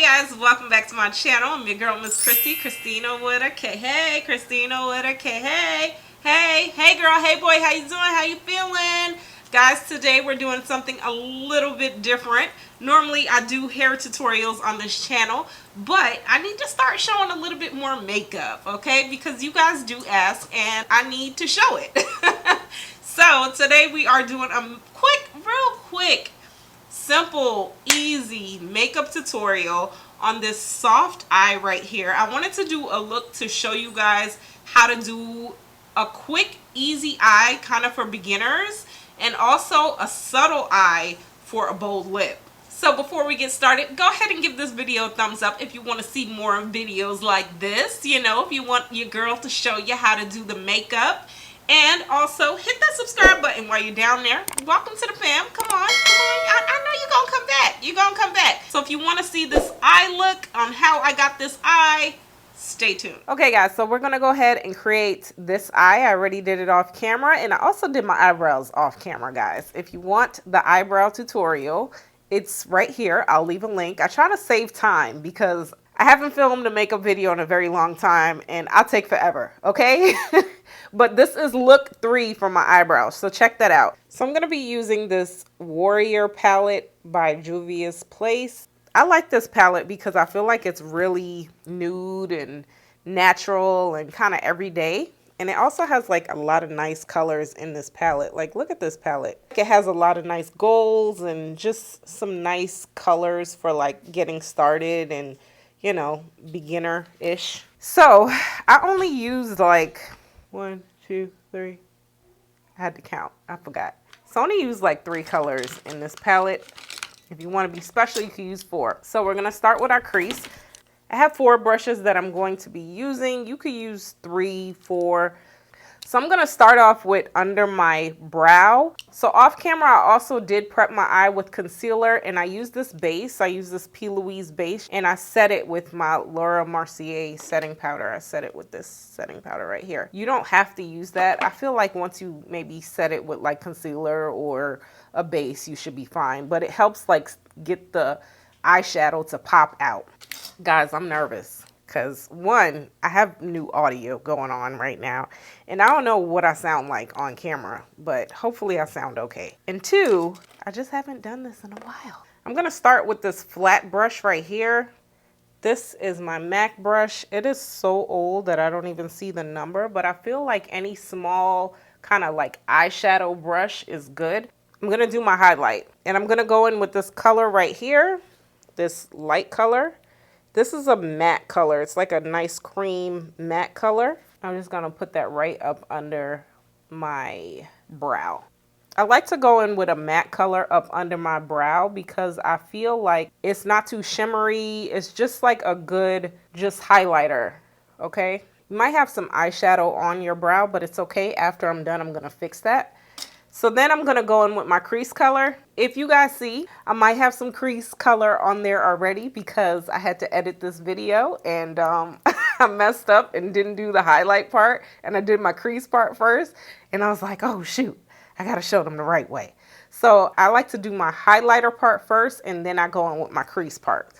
guys, welcome back to my channel. I'm your girl, Miss Khrissy, Christina with a K. Hey, Christina with a K. Hey girl, hey boy, how you doing? How you feeling? Guys, today we're doing something a little bit different. Normally I do hair tutorials on this channel, but I need to start showing a little bit more makeup, okay? Because you guys do ask and I need to show it. So today we are doing a real quick, simple, easy makeup tutorial on this soft eye right here. I wanted to do a look to show you guys how to do a quick, easy eye kind of for beginners, and also a subtle eye for a bold lip. So before we get started, go ahead and give this video a thumbs up if you want to see more videos like this. You know, if you want your girl to show you how to do the makeup. And also hit that subscribe button while you're down there. Welcome to the fam. Come on, come on. I know you're gonna come back. You're gonna come back. So if you want to see this eye look on how I got this eye, stay tuned. Okay guys, so we're gonna go ahead and create this eye. I already did it off camera, and I also did my eyebrows off camera, guys. If you want the eyebrow tutorial, it's right here. I'll leave a link. I try to save time because I haven't filmed a makeup video in a very long time, and I'll take forever, okay? But this is look 3 for my eyebrows, so check that out. So I'm going to be using this Warrior palette by Juvia's Place. I like this palette because I feel like it's really nude and natural and kind of everyday. And it also has like a lot of nice colors in this palette. Like, look at this palette. It has a lot of nice golds and just some nice colors for like getting started and, you know, beginner-ish. So I only used like 1, 2, 3. I had to count. I forgot. So I only use like 3 colors in this palette. If you want to be special, you can use 4. So we're going to start with our crease. I have 4 brushes that I'm going to be using. You could use 3, 4. So I'm going to start off with under my brow. So off camera, I also did prep my eye with concealer, and I used this base. I used this P. Louise base, and I set it with my Laura Mercier setting powder. I set it with this setting powder right here. You don't have to use that. I feel like once you maybe set it with like concealer or a base, you should be fine. But it helps like get the eyeshadow to pop out. Guys, I'm nervous. Because 1, I have new audio going on right now, and I don't know what I sound like on camera, but hopefully I sound okay. And 2, I just haven't done this in a while. I'm going to start with this flat brush right here. This is my MAC brush. It is so old that I don't even see the number, but I feel like any small kind of like eyeshadow brush is good. I'm going to do my highlight, and I'm going to go in with this color right here, this light color. This is a matte color. It's like a nice cream matte color. I'm just going to put that right up under my brow. I like to go in with a matte color up under my brow because I feel like it's not too shimmery. It's just like a good just highlighter, okay? You might have some eyeshadow on your brow, but it's okay. After I'm done, I'm going to fix that. So then I'm going to go in with my crease color. If you guys see, I might have some crease color on there already because I had to edit this video and I messed up and didn't do the highlight part, and I did my crease part first, and I was like, oh shoot, I got to show them the right way. So I like to do my highlighter part first, and then I go in with my crease part.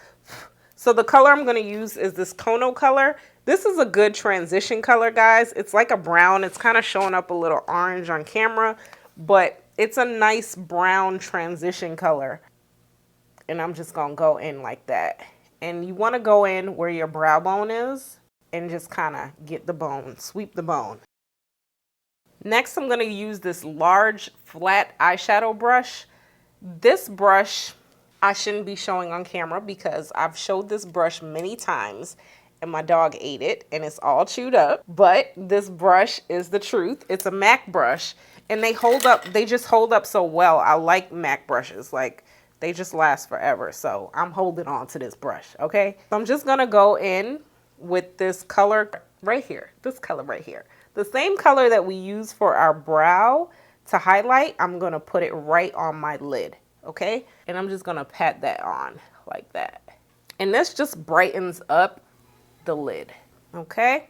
So the color I'm going to use is this Kono color. This is a good transition color, guys. It's like a brown. It's kind of showing up a little orange on camera, but it's a nice brown transition color. And I'm just going to go in like that. And you want to go in where your brow bone is and just kind of get the bone, sweep the bone. Next, I'm going to use this large flat eyeshadow brush. This brush I shouldn't be showing on camera because I've showed this brush many times and my dog ate it and it's all chewed up. But this brush is the truth. It's a MAC brush. And they hold up, they just hold up so well. I like MAC brushes, like they just last forever. So I'm holding on to this brush, okay? So I'm just gonna go in with this color right here, this color right here. The same color that we use for our brow to highlight, I'm gonna put it right on my lid, okay? And I'm just gonna pat that on like that. And this just brightens up the lid, okay?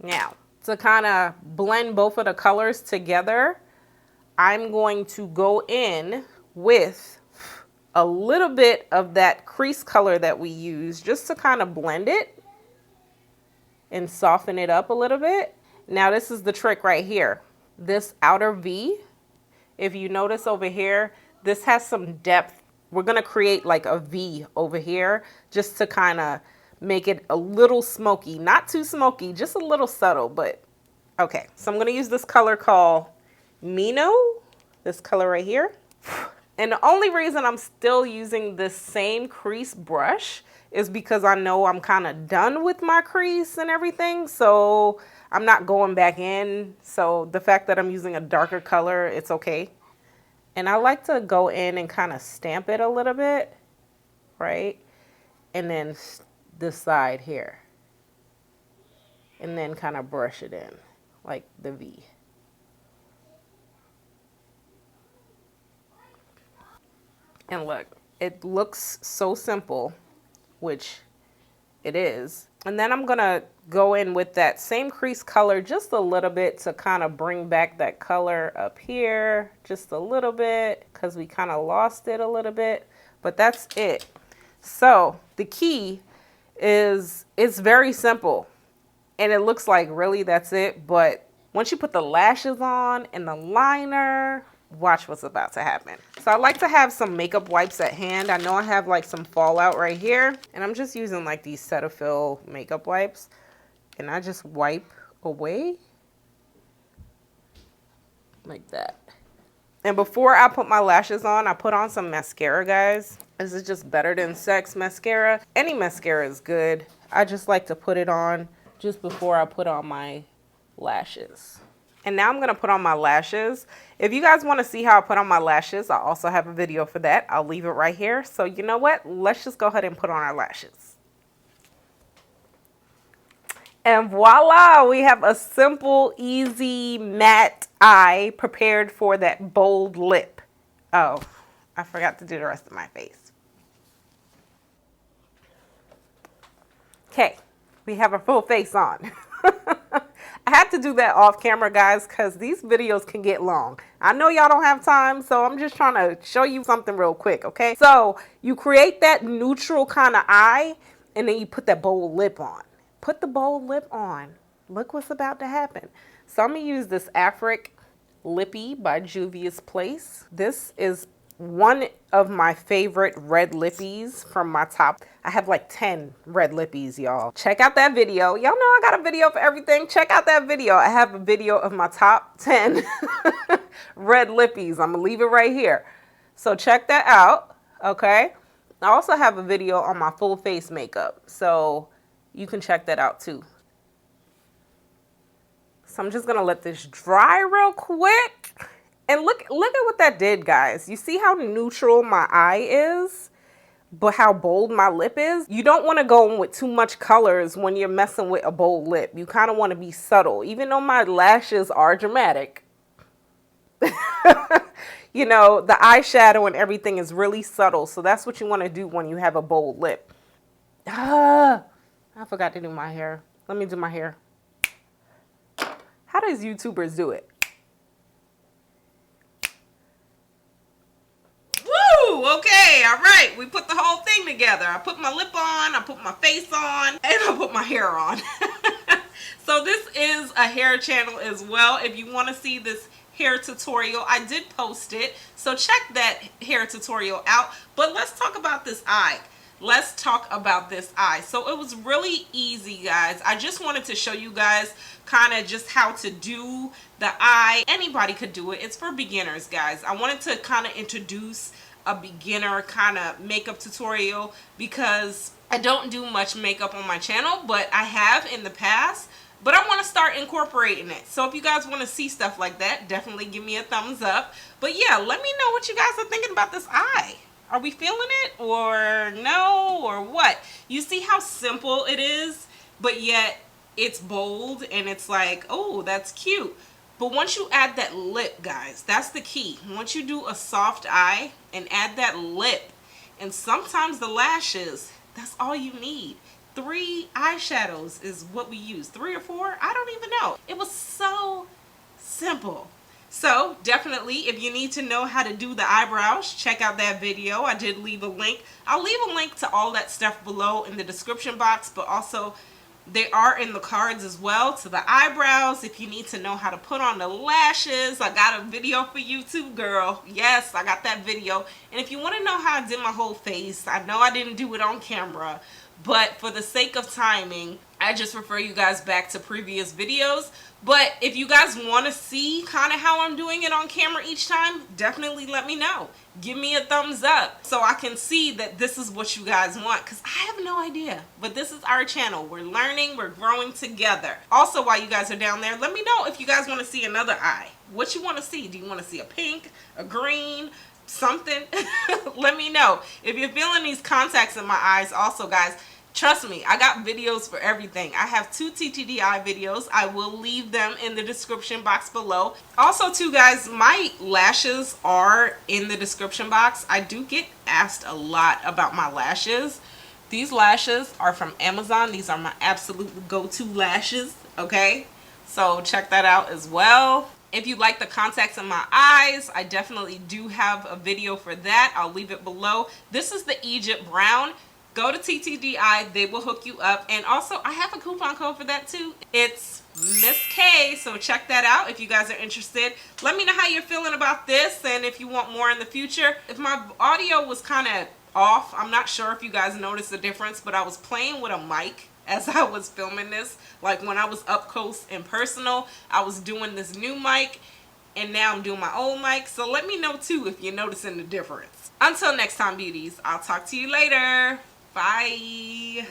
Now, to kind of blend both of the colors together, I'm going to go in with a little bit of that crease color that we use just to kind of blend it and soften it up a little bit. Now this is the trick right here. This outer V, if you notice over here, this has some depth. We're gonna create like a V over here just to kind of make it a little smoky. Not too smoky, just a little subtle, but okay. So I'm gonna use this color called Mino, this color right here. And the only reason I'm still using this same crease brush is because I know I'm kind of done with my crease and everything. So I'm not going back in. So the fact that I'm using a darker color, it's okay. And I like to go in and kind of stamp it a little bit, right? And then this side here. And then kind of brush it in like the V. And look, it looks so simple, which it is. And then I'm gonna go in with that same crease color just a little bit to kind of bring back that color up here, just a little bit, because we kind of lost it a little bit, but that's it. So the key is, it's very simple and it looks like really that's it. But once you put the lashes on and the liner, watch what's about to happen. So I like to have some makeup wipes at hand. I know I have like some fallout right here, and I'm just using like these Cetaphil makeup wipes, and I just wipe away like that. And before I put my lashes on, I put on some mascara, guys. This is just Better Than Sex mascara. Any mascara is good. I just like to put it on just before I put on my lashes. And now I'm gonna put on my lashes. If you guys wanna see how I put on my lashes, I also have a video for that. I'll leave it right here. So you know what? Let's just go ahead and put on our lashes. And voila, we have a simple, easy, matte eye prepared for that bold lip. Oh, I forgot to do the rest of my face. Okay, we have a full face on. I had to do that off camera, guys, because these videos can get long. I know y'all don't have time, so I'm just trying to show you something real quick, okay? So you create that neutral kind of eye, and then you put that bold lip on. Put the bold lip on. Look what's about to happen. So I'm going to use this Afric Lippy by Juvia's Place. This is one of my favorite red lippies from my top. I have like 10 red lippies, y'all. Check out that video. Y'all know I got a video for everything. Check out that video. I have a video of my top 10 red lippies. I'm gonna leave it right here. So check that out, okay? I also have a video on my full face makeup, so you can check that out too. So I'm just gonna let this dry real quick. And look at what that did, guys. You see how neutral my eye is, but how bold my lip is? You don't want to go in with too much colors when you're messing with a bold lip. You kind of want to be subtle. Even though my lashes are dramatic, you know, the eyeshadow and everything is really subtle. So that's what you want to do when you have a bold lip. I forgot to do my hair. Let me do my hair. How does YouTubers do it? Okay, all right, we put the whole thing together. I put my lip on, I put my face on, and I put my hair on. So this is a hair channel as well. If you want to see this hair tutorial, I did post it, so check that hair tutorial out. But let's talk about this eye. Let's talk about this eye. So it was really easy, guys. I just wanted to show you guys kind of just how to do the eye. Anybody could do it. It's for beginners, guys. I wanted to kind of introduce a beginner kind of makeup tutorial because I don't do much makeup on my channel, but I have in the past. But I want to start incorporating it. So if you guys want to see stuff like that, definitely give me a thumbs up. But yeah, let me know what you guys are thinking about this eye. Are we feeling it or no or what? You see how simple it is, but yet it's bold and it's like, oh, that's cute. But once you add that lip, guys, that's the key. Once you do a soft eye and add that lip and sometimes the lashes, that's all you need. 3 eyeshadows is what we use. 3 or 4? I don't even know. It was so simple. So definitely, if you need to know how to do the eyebrows, check out that video. I did leave a link. I'll leave a link to all that stuff below in the description box, but also they are in the cards as well, to the eyebrows. If you need to know how to put on the lashes, I got a video for you too, girl. Yes, I got that video. And if you want to know how I did my whole face, I know I didn't do it on camera, but for the sake of timing, I just refer you guys back to previous videos. But if you guys want to see kind of how I'm doing it on camera each time, definitely let me know. Give me a thumbs up so I can see that this is what you guys want, because I have no idea. But this is our channel. We're learning, we're growing together. Also, while you guys are down there, let me know if you guys want to see another eye. What you want to see? Do you want to see a pink, a green, something? Let me know. If you're feeling these contacts in my eyes also, guys, trust me, I got videos for everything. I have 2 TTDEYE videos. I will leave them in the description box below. Also too, guys, my lashes are in the description box. I do get asked a lot about my lashes. These lashes are from Amazon. These are my absolute go-to lashes, okay? So check that out as well. If you like the contacts in my eyes, I definitely do have a video for that. I'll leave it below. This is the Egypt Brown. Go to TTDEYE, they will hook you up. And also, I have a coupon code for that too. It's Miss K, so check that out if you guys are interested. Let me know how you're feeling about this and if you want more in the future. If my audio was kind of off, I'm not sure if you guys noticed the difference, but I was playing with a mic as I was filming this. Like when I was up close and personal, I was doing this new mic, and now I'm doing my old mic. So let me know too if you're noticing the difference. Until next time, beauties, I'll talk to you later. Bye.